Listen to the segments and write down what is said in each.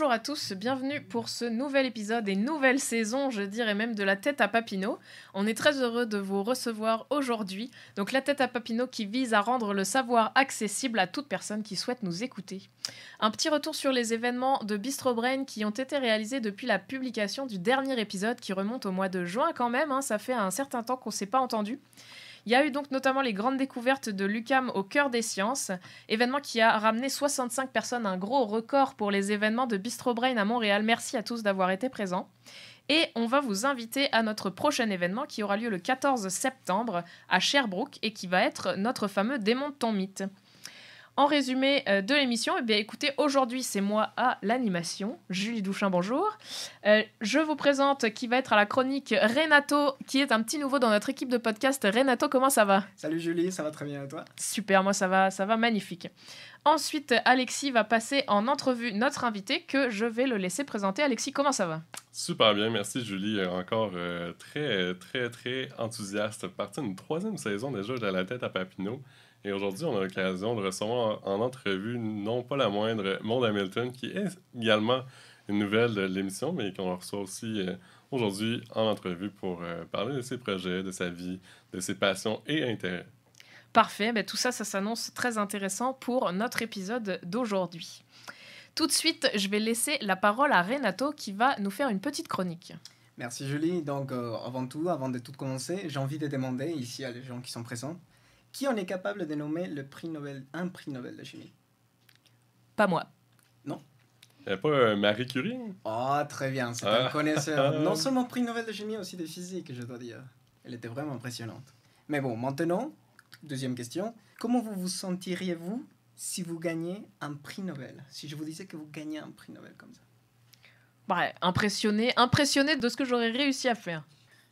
Bonjour à tous, bienvenue pour ce nouvel épisode et nouvelle saison, je dirais même de La Tête à Papineau. On est très heureux de vous recevoir aujourd'hui. Donc La Tête à Papineau qui vise à rendre le savoir accessible à toute personne qui souhaite nous écouter. Un petit retour sur les événements de Bistro Brain qui ont été réalisés depuis la publication du dernier épisode qui remonte au mois de juin quand même, ça fait un certain temps qu'on ne s'est pas entendu. Il y a eu donc notamment les grandes découvertes de l'UQAM au cœur des sciences, événement qui a ramené 65 personnes, un gros record pour les événements de Bistro Brain à Montréal. Merci à tous d'avoir été présents. Et on va vous inviter à notre prochain événement qui aura lieu le 14 septembre à Sherbrooke et qui va être notre fameux Démonte ton mythe. En résumé de l'émission, eh bien, écoutez, aujourd'hui, c'est moi à l'animation. Julie Douchin, bonjour. Je vous présente qui va être à la chronique Renato, qui est un petit nouveau dans notre équipe de podcast. Renato, comment ça va ? Salut Julie, ça va très bien et toi ? Super, moi ça va magnifique. Ensuite, Alexis va passer en entrevue notre invité que je vais le laisser présenter. Alexis, comment ça va ? Super bien, merci Julie. Encore très enthousiaste. Partie d'une 3e saison déjà de La Tête à Papineau. Et aujourd'hui, on a l'occasion de recevoir en entrevue, non pas la moindre, Maude Hamilton, qui est également une nouvelle de l'émission, mais qu'on reçoit aussi aujourd'hui en entrevue pour parler de ses projets, de sa vie, de ses passions et intérêts. Parfait, ben, tout ça s'annonce très intéressant pour notre épisode d'aujourd'hui. Tout de suite, je vais laisser la parole à Renato qui va nous faire une petite chronique. Merci Julie. Donc avant de tout commencer, j'ai envie de demander ici à les gens qui sont présents, qui en est capable de nommer un prix Nobel de chimie ? Pas moi. Non ? Il n'y a pas Marie Curie? Oh, très bien, c'est un connaisseur. Non seulement prix Nobel de chimie, aussi de physique, je dois dire. Elle était vraiment impressionnante. Mais bon, maintenant, deuxième question. Comment vous sentiriez-vous si vous gagnez un prix Nobel ? Si je vous disais que vous gagnez un prix Nobel comme ça ? Ouais, impressionné de ce que j'aurais réussi à faire.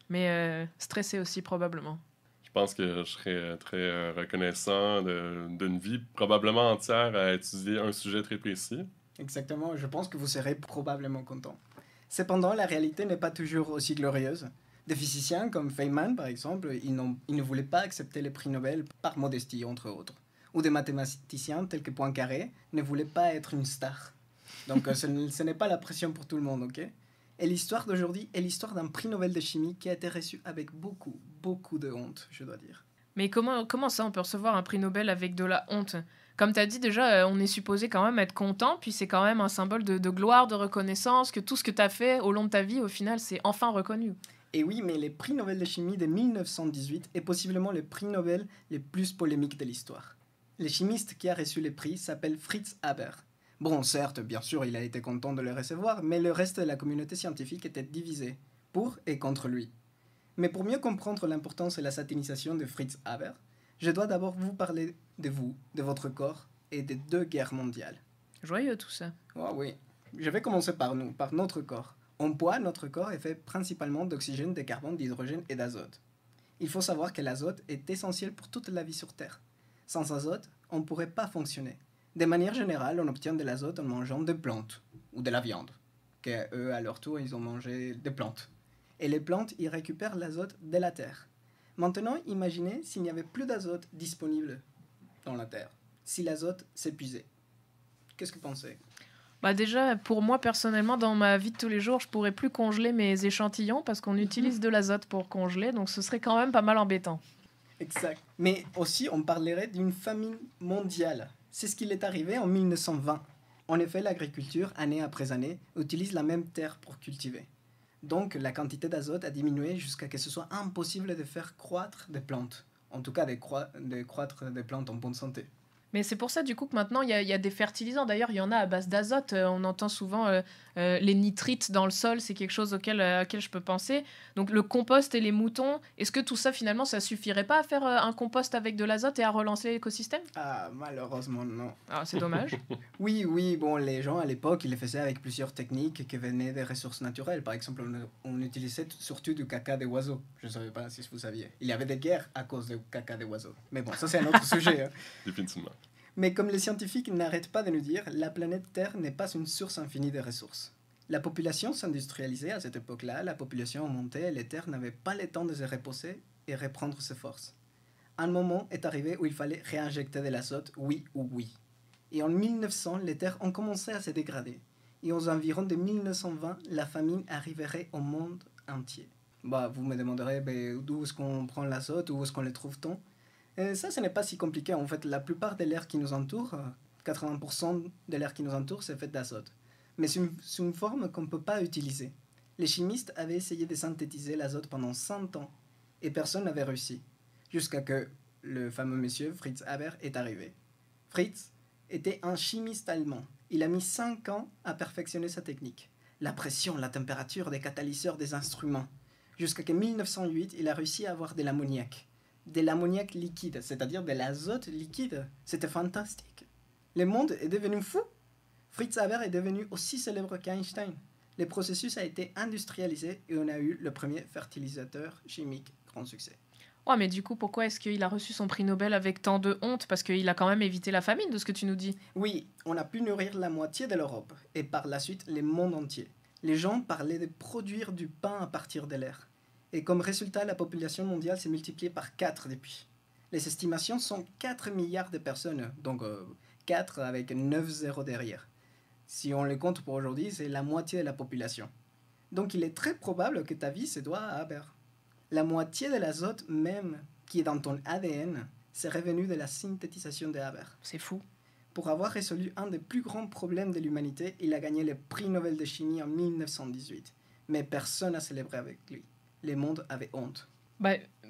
Mais stressé aussi, probablement. Je pense que je serais très reconnaissant d'une vie probablement entière à étudier un sujet très précis. Exactement, je pense que vous serez probablement content. Cependant, la réalité n'est pas toujours aussi glorieuse. Des physiciens comme Feynman, par exemple, ils ne voulaient pas accepter les prix Nobel par modestie, entre autres. Ou des mathématiciens tels que Poincaré ne voulaient pas être une star. Donc ce n'est pas la pression pour tout le monde, ok ? Et l'histoire d'aujourd'hui est l'histoire d'un prix Nobel de chimie qui a été reçu avec beaucoup de honte, je dois dire. Mais comment ça, on peut recevoir un prix Nobel avec de la honte ? Comme tu as dit déjà, on est supposé quand même être content, puis c'est quand même un symbole de gloire, de reconnaissance, que tout ce que tu as fait au long de ta vie, au final, c'est enfin reconnu. Et oui, mais les prix Nobel de chimie de 1918 est possiblement le prix Nobel le plus polémique de l'histoire. Le chimiste qui a reçu le prix s'appelle Fritz Haber. Bon, certes, bien sûr, il a été content de le recevoir, mais le reste de la communauté scientifique était divisé, pour et contre lui. Mais pour mieux comprendre l'importance et la satinisation de Fritz Haber, je dois d'abord vous parler de vous, de votre corps et des 2 guerres mondiales. Joyeux tout ça. Oh oui, je vais commencer par nous, par notre corps. En poids, notre corps est fait principalement d'oxygène, de carbone, d'hydrogène et d'azote. Il faut savoir que l'azote est essentiel pour toute la vie sur Terre. Sans azote, on ne pourrait pas fonctionner. De manière générale, on obtient de l'azote en mangeant des plantes ou de la viande, que eux, à leur tour, ils ont mangé des plantes. Et les plantes, ils récupèrent l'azote de la terre. Maintenant, imaginez s'il n'y avait plus d'azote disponible dans la terre, si l'azote s'épuisait. Qu'est-ce que vous pensez ? Bah déjà, pour moi, personnellement, dans ma vie de tous les jours, je pourrais plus congeler mes échantillons parce qu'on utilise de l'azote pour congeler, donc ce serait quand même pas mal embêtant. Exact. Mais aussi, on parlerait d'une famine mondiale. C'est ce qui est arrivé en 1920. En effet, l'agriculture, année après année, utilise la même terre pour cultiver. Donc, la quantité d'azote a diminué jusqu'à ce que ce soit impossible de faire croître des plantes. En tout cas, de croître des plantes en bonne santé. Mais c'est pour ça, du coup, que maintenant, il y a des fertilisants. D'ailleurs, il y en a à base d'azote. On entend souvent les nitrites dans le sol. C'est quelque chose auquel je peux penser. Donc, le compost et les moutons, est-ce que tout ça, finalement, ça suffirait pas à faire un compost avec de l'azote et à relancer l'écosystème ? Ah, malheureusement, non. Ah, c'est dommage. Oui, bon, les gens, à l'époque, ils le faisaient avec plusieurs techniques qui venaient des ressources naturelles. Par exemple, on utilisait surtout du caca des oiseaux. Je ne savais pas si vous saviez. Il y avait des guerres à cause du caca des oiseaux. Mais bon, ça, c'est un autre sujet. Hein. Définitivement. Mais comme les scientifiques n'arrêtent pas de nous dire, la planète Terre n'est pas une source infinie de ressources. La population s'industrialisait à cette époque-là, la population montait et les terres n'avaient pas le temps de se reposer et reprendre ses forces. Un moment est arrivé où il fallait réinjecter de l'azote, oui ou oui. Et en 1900, les terres ont commencé à se dégrader. et aux environs de 1920, la famine arriverait au monde entier. Vous me demanderez d'où est-ce qu'on prend l'azote, où est-ce qu'on le trouve-t-on. Ça, ce n'est pas si compliqué. En fait, la plupart de l'air qui nous entoure, 80% de l'air qui nous entoure, c'est fait d'azote. Mais c'est une forme qu'on ne peut pas utiliser. Les chimistes avaient essayé de synthétiser l'azote pendant 100 ans, et personne n'avait réussi. Jusqu'à que le fameux monsieur Fritz Haber est arrivé. Fritz était un chimiste allemand. Il a mis 5 ans à perfectionner sa technique. La pression, la température des catalyseurs des instruments. Jusqu'à que 1908, il a réussi à avoir de l'ammoniac. De l'ammoniac liquide, c'est-à-dire de l'azote liquide. C'était fantastique. Le monde est devenu fou. Fritz Haber est devenu aussi célèbre qu'Einstein. Le processus a été industrialisé et on a eu le premier fertilisateur chimique grand succès. Ouais, mais du coup, pourquoi est-ce qu'il a reçu son prix Nobel avec tant de honte? Parce qu'il a quand même évité la famine, de ce que tu nous dis. Oui, on a pu nourrir la moitié de l'Europe et par la suite le monde entier. Les gens parlaient de produire du pain à partir de l'air. Et comme résultat, la population mondiale s'est multipliée par 4 depuis. Les estimations sont 4 milliards de personnes, donc 4 avec 9 zéros derrière. Si on les compte pour aujourd'hui, c'est la moitié de la population. Donc il est très probable que ta vie se doit à Haber. La moitié de l'azote même qui est dans ton ADN, c'est revenu de la synthétisation de Haber. C'est fou. Pour avoir résolu un des plus grands problèmes de l'humanité, il a gagné le prix Nobel de chimie en 1918. Mais personne n'a célébré avec lui. Le monde avait honte.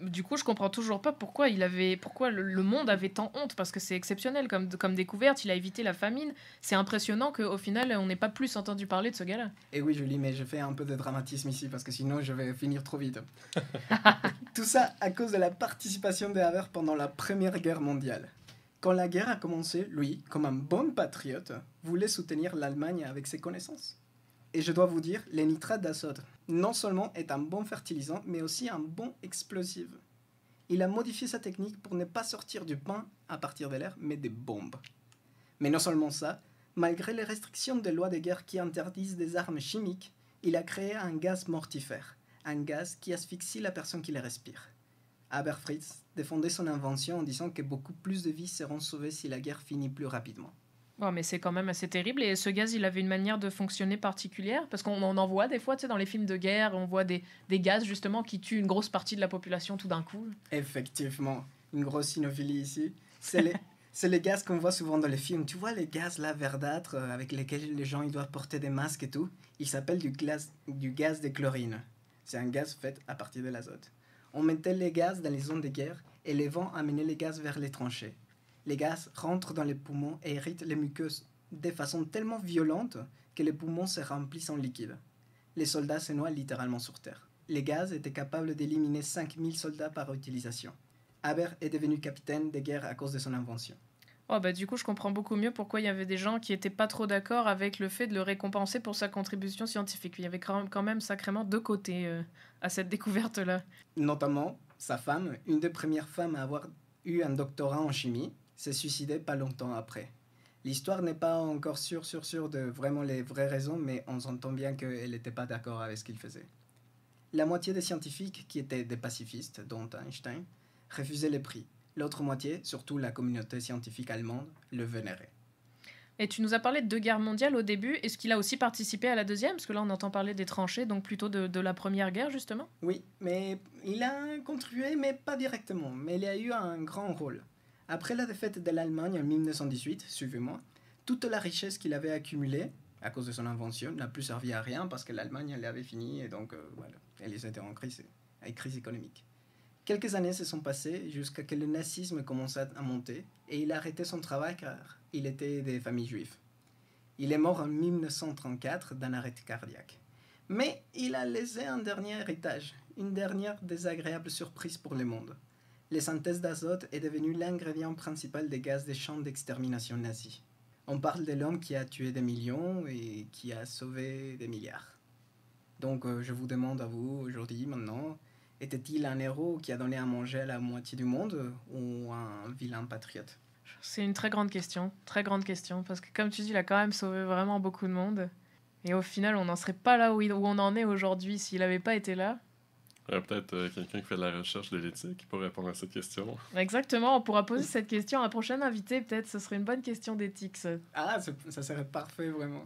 Du coup, je comprends toujours pas pourquoi le monde avait tant honte, parce que c'est exceptionnel comme découverte. Il a évité la famine. C'est impressionnant qu'au final, on n'ait pas plus entendu parler de ce gars-là. Et oui, Julie, mais je fais un peu de dramatisme ici parce que sinon je vais finir trop vite. Tout ça à cause de la participation de Haber pendant la Première Guerre mondiale. Quand la guerre a commencé, lui, comme un bon patriote, voulait soutenir l'Allemagne avec ses connaissances. Et je dois vous dire, le nitrate d'azote, non seulement est un bon fertilisant, mais aussi un bon explosif. Il a modifié sa technique pour ne pas sortir du pain à partir de l'air, mais des bombes. Mais non seulement ça, malgré les restrictions des lois de guerre qui interdisent des armes chimiques, il a créé un gaz mortifère, un gaz qui asphyxie la personne qui le respire. Haber Fritz défendait son invention en disant que beaucoup plus de vies seront sauvées si la guerre finit plus rapidement. Oh, mais c'est quand même assez terrible. Et ce gaz, il avait une manière de fonctionner particulière? Parce qu'on en voit des fois, tu sais, dans les films de guerre, on voit des gaz, justement, qui tuent une grosse partie de la population tout d'un coup. Effectivement, une grosse cynophilie ici. C'est les gaz qu'on voit souvent dans les films. Tu vois les gaz là, verdâtres, avec lesquels les gens ils doivent porter des masques et tout. Il s'appelle du gaz de chlorine. C'est un gaz fait à partir de l'azote. On mettait les gaz dans les zones de guerre et les vents amenaient les gaz vers les tranchées. Les gaz rentrent dans les poumons et irritent les muqueuses de façon tellement violente que les poumons se remplissent en liquide. Les soldats se noient littéralement sur terre. Les gaz étaient capables d'éliminer 5000 soldats par utilisation. Haber est devenu capitaine de guerre à cause de son invention. Oh, du coup, je comprends beaucoup mieux pourquoi il y avait des gens qui n'étaient pas trop d'accord avec le fait de le récompenser pour sa contribution scientifique. Il y avait quand même sacrément deux côtés à cette découverte-là. Notamment, sa femme, une des premières femmes à avoir eu un doctorat en chimie, s'est suicidée pas longtemps après. L'histoire n'est pas encore sûre de vraiment les vraies raisons, mais on s'entend bien qu'elle n'était pas d'accord avec ce qu'il faisait. La moitié des scientifiques, qui étaient des pacifistes, dont Einstein, refusaient les prix. L'autre moitié, surtout la communauté scientifique allemande, le vénérait. Et tu nous as parlé de 2 guerres mondiales au début. Est-ce qu'il a aussi participé à la deuxième? Parce que là, on entend parler des tranchées, donc plutôt de la première guerre, justement. Oui, mais il a contribué, mais pas directement. Mais il a eu un grand rôle. Après la défaite de l'Allemagne en 1918, suivez-moi, toute la richesse qu'il avait accumulée, à cause de son invention, n'a plus servi à rien parce que l'Allemagne elle avait fini et donc voilà, elle était en crise, avec crise économique. Quelques années se sont passées jusqu'à ce que le nazisme commence à monter et il a arrêté son travail car il était des familles juives. Il est mort en 1934 d'un arrêt cardiaque. Mais il a laissé un dernier héritage, une dernière désagréable surprise pour le monde. La synthèse d'azote est devenue l'ingrédient principal des gaz des champs d'extermination nazis. On parle de l'homme qui a tué des millions et qui a sauvé des milliards. Donc je vous demande à vous aujourd'hui, maintenant, était-il un héros qui a donné à manger à la moitié du monde ou un vilain patriote? C'est une très grande question, parce que comme tu dis, il a quand même sauvé vraiment beaucoup de monde. Et au final, on n'en serait pas là où on en est aujourd'hui s'il n'avait pas été là. Peut-être quelqu'un qui fait de la recherche de l'éthique pour répondre à cette question. Exactement, on pourra poser cette question à un prochain invité, peut-être, ce serait une bonne question d'éthique, ça. Ah, ça serait parfait, vraiment.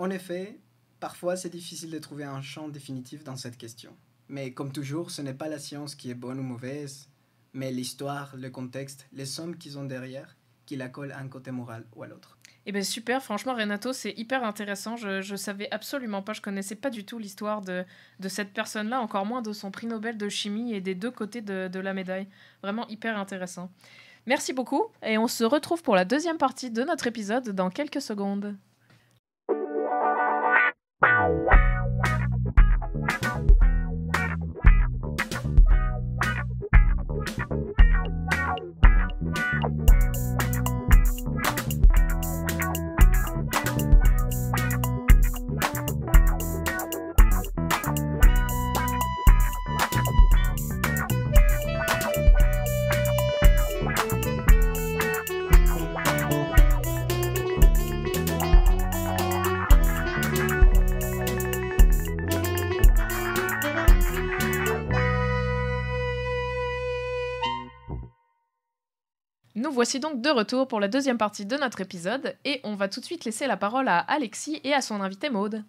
En effet, parfois c'est difficile de trouver un champ définitif dans cette question. Mais comme toujours, ce n'est pas la science qui est bonne ou mauvaise, mais l'histoire, le contexte, les sommes qu'ils ont derrière, qui la collent à un côté moral ou à l'autre. Eh bien super, franchement Renato, c'est hyper intéressant. Je savais absolument pas, je connaissais pas du tout l'histoire de cette personne-là, encore moins de son prix Nobel de chimie et des deux côtés de la médaille. Vraiment hyper intéressant. Merci beaucoup et on se retrouve pour la deuxième partie de notre épisode dans quelques secondes. Nous voici donc de retour pour la deuxième partie de notre épisode et on va tout de suite laisser la parole à Alexis et à son invité Maude.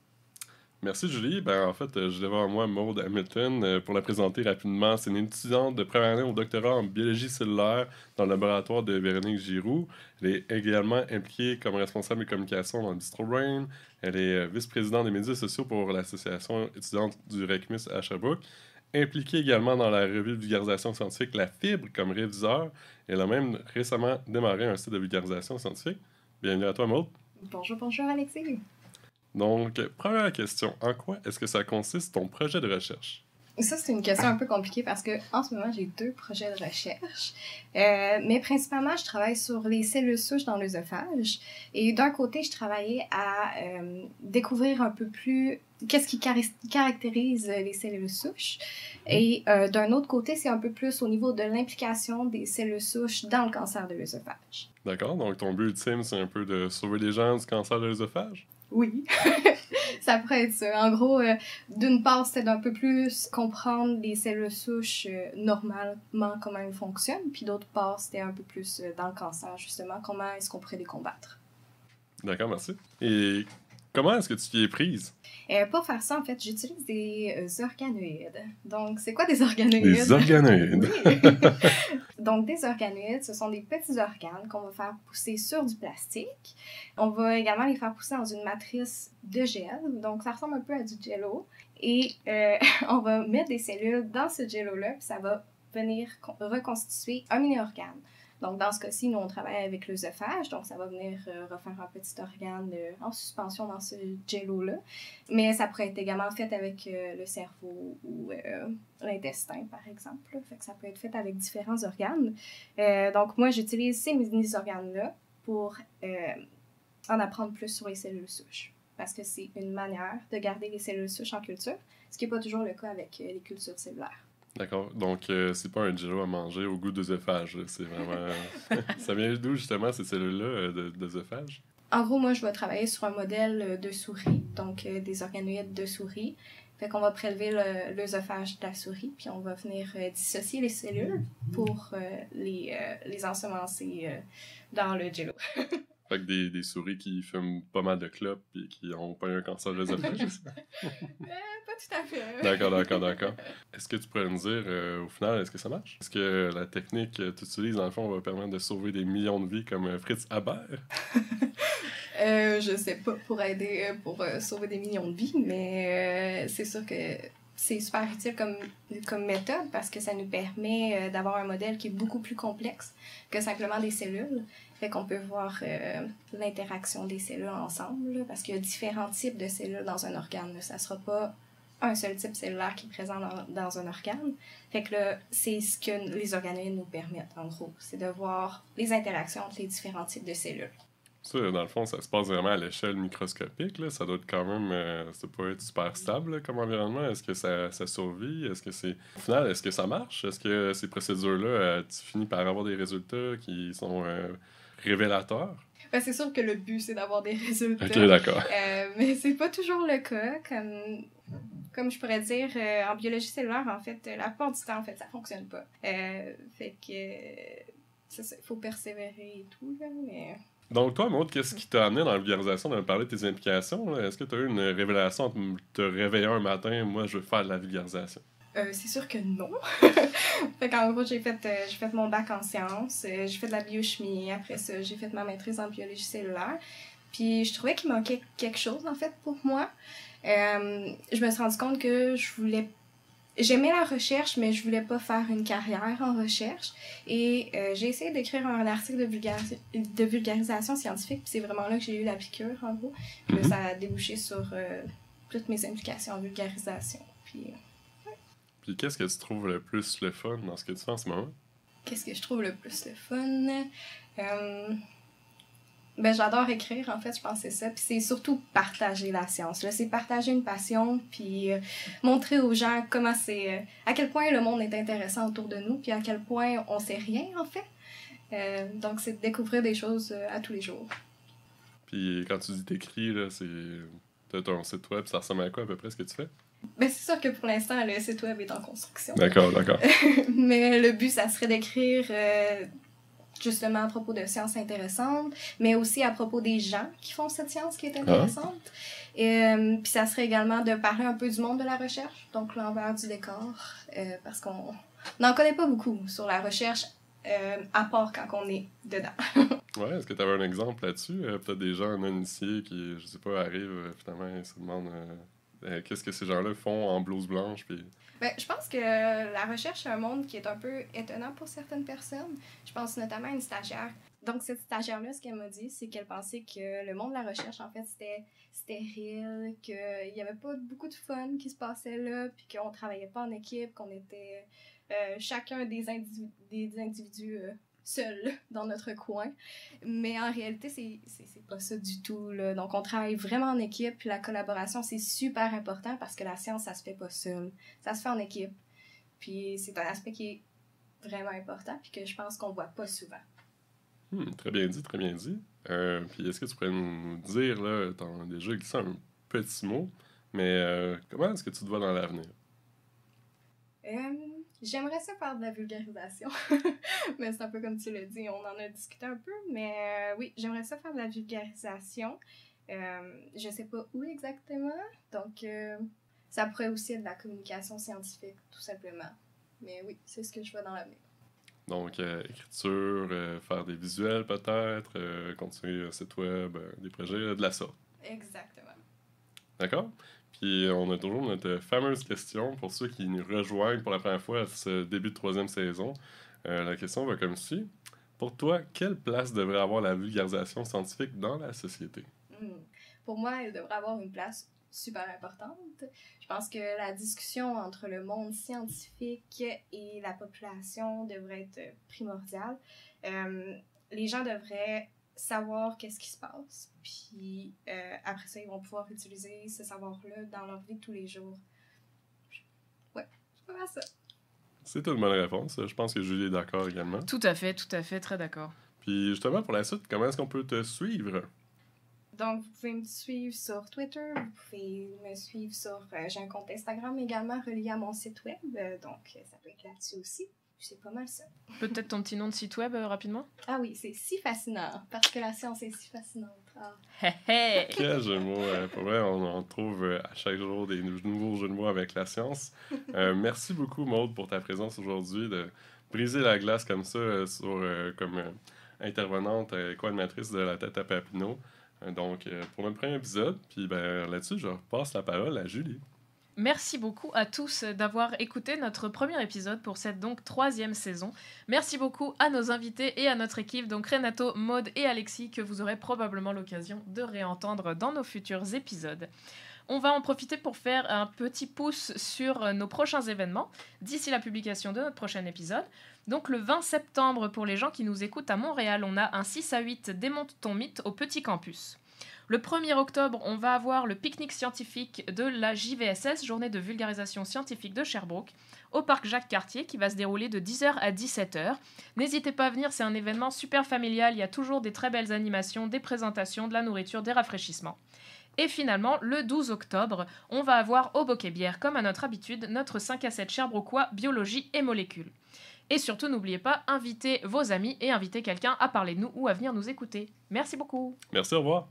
Merci Julie. En fait, je devant moi Maude Hamilton pour la présenter rapidement. C'est une étudiante de première année au doctorat en biologie cellulaire dans le laboratoire de Véronique Giroux. Elle est également impliquée comme responsable de communication dans BistroBrain. Elle est vice-présidente des médias sociaux pour l'association étudiante du RECMUS à Sherbrooke. Impliquée également dans la revue de vulgarisation scientifique La Fibre comme réviseur. Elle a même récemment démarré un site de vulgarisation scientifique. Bienvenue à toi, Maude. Bonjour Alexis. Donc, première question. En quoi est-ce que ça consiste ton projet de recherche? Ça, c'est une question un peu compliquée parce que en ce moment, j'ai 2 projets de recherche. Mais principalement, je travaille sur les cellules souches dans l'œsophage. Et d'un côté, je travaillais à découvrir un peu plus qu'est-ce qui caractérise les cellules souches. Et d'un autre côté, c'est un peu plus au niveau de l'implication des cellules souches dans le cancer de l'œsophage. D'accord. Donc, ton but ultime, c'est un peu de sauver les gens du cancer de l'œsophage? Oui, ça pourrait être ça. En gros, d'une part, c'était d'un peu plus comprendre les cellules souches normalement, comment elles fonctionnent, puis d'autre part, c'était un peu plus dans le cancer, justement, comment est-ce qu'on pourrait les combattre. D'accord, merci. Et comment est-ce que tu y es prise? Pour faire ça, en fait, j'utilise des organoïdes. Donc, c'est quoi des organoïdes? Des organoïdes? Oui. Donc, des organoïdes, ce sont des petits organes qu'on va faire pousser sur du plastique. On va également les faire pousser dans une matrice de gel. Donc, ça ressemble un peu à du jello. Et on va mettre des cellules dans ce jello-là, puis ça va venir reconstituer un mini-organe. Donc, dans ce cas-ci, nous, on travaille avec l'œsophage, donc ça va venir refaire un petit organe en suspension dans ce jello-là. Mais ça pourrait être également fait avec le cerveau ou l'intestin, par exemple. Fait que ça peut être fait avec différents organes. Donc, moi, j'utilise ces mini-organes-là pour en apprendre plus sur les cellules souches. Parce que c'est une manière de garder les cellules souches en culture, ce qui n'est pas toujours le cas avec les cultures cellulaires. D'accord. Donc, c'est pas un jello à manger au goût d'œsophage. C'est vraiment... Ça vient d'où, justement, ces cellules-là d'œsophage? En gros, moi, je vais travailler sur un modèle de souris, donc des organoïdes de souris. Fait qu'on va prélever l'œsophage de la souris, puis on va venir dissocier les cellules pour les ensemencer dans le jello. Fait que des souris qui fument pas mal de clopes et qui ont pas eu un cancer de l'œsophage. Pas tout à fait. D'accord. Est-ce que tu pourrais nous dire, au final, est-ce que ça marche? Est-ce que la technique que tu utilises, dans le fond, va permettre de sauver des millions de vies comme Fritz Haber? Je sais pas pour aider, pour sauver des millions de vies, mais c'est sûr que c'est super utile comme méthode parce que ça nous permet d'avoir un modèle qui est beaucoup plus complexe que simplement des cellules. Fait qu'on peut voir l'interaction des cellules ensemble, là, parce qu'il y a différents types de cellules dans un organe. Là. Ça ne sera pas un seul type cellulaire qui est présent dans un organe. Fait que là, c'est ce que les organoïdes nous permettent, en gros. C'est de voir les interactions entre les différents types de cellules. Ça, dans le fond, ça se passe vraiment à l'échelle microscopique. Là. Ça doit être quand même... ça peut être super stable là, comme environnement. Est-ce que ça survit? Est-ce que c'est... Au final, est-ce que ça marche? Est-ce que ces procédures-là, tu finis par avoir des résultats qui sont révélateurs? Ben, c'est sûr que le but, c'est d'avoir des résultats. OK, d'accord. Mais c'est pas toujours le cas. Comme je pourrais dire, en biologie cellulaire, en fait, la plupart du temps, en fait, ça fonctionne pas. Fait que... il faut persévérer et tout, là, mais... Donc, toi, Maud, qu'est-ce qui t'a amené dans la vulgarisation de me parler de tes implications? Là? Est-ce que tu as eu une révélation en te réveillant un matin, moi, je veux faire de la vulgarisation? C'est sûr que non. Fait qu'en gros, j'ai fait mon bac en sciences, j'ai fait de la biochimie, après ça, j'ai fait ma maîtrise en biologie cellulaire. Puis je trouvais qu'il manquait quelque chose, en fait, pour moi. Je me suis rendu compte que j'aimais la recherche, mais je voulais pas faire une carrière en recherche. Et j'ai essayé d'écrire un article de vulgarisation scientifique, puis c'est vraiment là que j'ai eu la piqûre, en gros. Puis là, ça a débouché sur toutes mes implications en vulgarisation. Puis qu'est-ce que tu trouves le plus le fun dans ce que tu fais en ce moment? Qu'est-ce que je trouve le plus le fun? J'adore écrire, en fait, je pense que c'est ça. Puis c'est surtout partager la science. Là. C'est partager une passion, puis montrer aux gens à quel point le monde est intéressant autour de nous, puis à quel point on sait rien, en fait. Donc, c'est de découvrir des choses à tous les jours. Puis quand tu dis t'écris, là, t'as ton site web, ça ressemble à quoi à peu près ce que tu fais? C'est sûr que pour l'instant, le site web est en construction. D'accord. Mais le but, ça serait d'écrire justement à propos de sciences intéressantes, mais aussi à propos des gens qui font cette science qui est intéressante. Puis ça serait également de parler un peu du monde de la recherche, donc l'envers du décor, parce qu'on n'en connaît pas beaucoup sur la recherche, à part quand on est dedans. Ouais, est-ce que tu avais un exemple là-dessus? Peut-être des gens non initiés qui, je sais pas, arrivent, finalement, et se demandent qu'est-ce que ces gens-là font en blouse blanche, puis... Je pense que la recherche, c'est un monde qui est un peu étonnant pour certaines personnes. Je pense notamment à une stagiaire. Donc, cette stagiaire-là, ce qu'elle m'a dit, c'est qu'elle pensait que le monde de la recherche, en fait, c'était stérile, qu'il n'y avait pas beaucoup de fun qui se passait là, puis qu'on travaillait pas en équipe, qu'on était chacun des individus seuls dans notre coin. Mais en réalité, c'est pas ça du tout, là. Donc, on travaille vraiment en équipe, puis la collaboration, c'est super important parce que la science, ça se fait pas seul. Ça se fait en équipe. Puis c'est un aspect qui est vraiment important, puis que je pense qu'on voit pas souvent. Très bien dit, très bien dit. Puis est-ce que tu pourrais nous dire, là, t'as déjà glissé un petit mot, mais comment est-ce que tu te vois dans l'avenir? J'aimerais ça faire de la vulgarisation, mais c'est un peu comme tu l'as dit, on en a discuté un peu, mais oui, j'aimerais ça faire de la vulgarisation. Je sais pas où exactement, donc ça pourrait aussi être de la communication scientifique, tout simplement. Mais oui, c'est ce que je vois dans l'avenir. Donc, écriture, faire des visuels peut-être, continuer un site web, des projets de la sorte. Exactement. D'accord? Puis on a toujours notre fameuse question pour ceux qui nous rejoignent pour la première fois à ce début de 3e saison. La question va comme suit. Pour toi, quelle place devrait avoir la vulgarisation scientifique dans la société? Pour moi, elle devrait avoir une place super importante. Je pense que la discussion entre le monde scientifique et la population devrait être primordiale. Les gens devraient savoir qu'est-ce qui se passe, puis après ça, ils vont pouvoir utiliser ce savoir-là dans leur vie de tous les jours. Ouais, c'est pas mal ça. C'est une bonne réponse. Je pense que Julie est d'accord également. Tout à fait, très d'accord. Puis justement, pour la suite, comment est-ce qu'on peut te suivre? Donc, vous pouvez me suivre sur Twitter, vous pouvez me suivre sur... j'ai un compte Instagram également relié à mon site web, donc ça peut être là-dessus aussi. C'est pas mal ça. Peut-être ton petit nom de site web rapidement? Ah oui, c'est si fascinant, parce que la science est si fascinante. Quel jeu de mots. Pour vrai, on trouve à chaque jour des nouveaux jeux de mots avec la science. Merci beaucoup, Maude, pour ta présence aujourd'hui, de briser la glace comme ça, comme intervenante co-animatrice de La Tête à Papineau. Donc, pour notre premier épisode, puis là-dessus, je repasse la parole à Julie. Merci beaucoup à tous d'avoir écouté notre premier épisode pour cette donc 3e saison. Merci beaucoup à nos invités et à notre équipe, donc Renato, Maude et Alexis, que vous aurez probablement l'occasion de réentendre dans nos futurs épisodes. On va en profiter pour faire un petit pouce sur nos prochains événements d'ici la publication de notre prochain épisode. Donc le 20 septembre, pour les gens qui nous écoutent à Montréal, on a un 6 à 8 Démonte ton mythe au Petit Campus. Le 1er octobre, on va avoir le pique-nique scientifique de la JVSS, Journée de vulgarisation scientifique de Sherbrooke, au parc Jacques-Cartier, qui va se dérouler de 10h à 17h. N'hésitez pas à venir, c'est un événement super familial, il y a toujours des très belles animations, des présentations, de la nourriture, des rafraîchissements. Et finalement, le 12 octobre, on va avoir au Bocquet Bière, comme à notre habitude, notre 5 à 7 Sherbrookeois Biologie et Molécules. Et surtout, n'oubliez pas, invitez vos amis et invitez quelqu'un à parler de nous ou à venir nous écouter. Merci beaucoup. Merci, au revoir.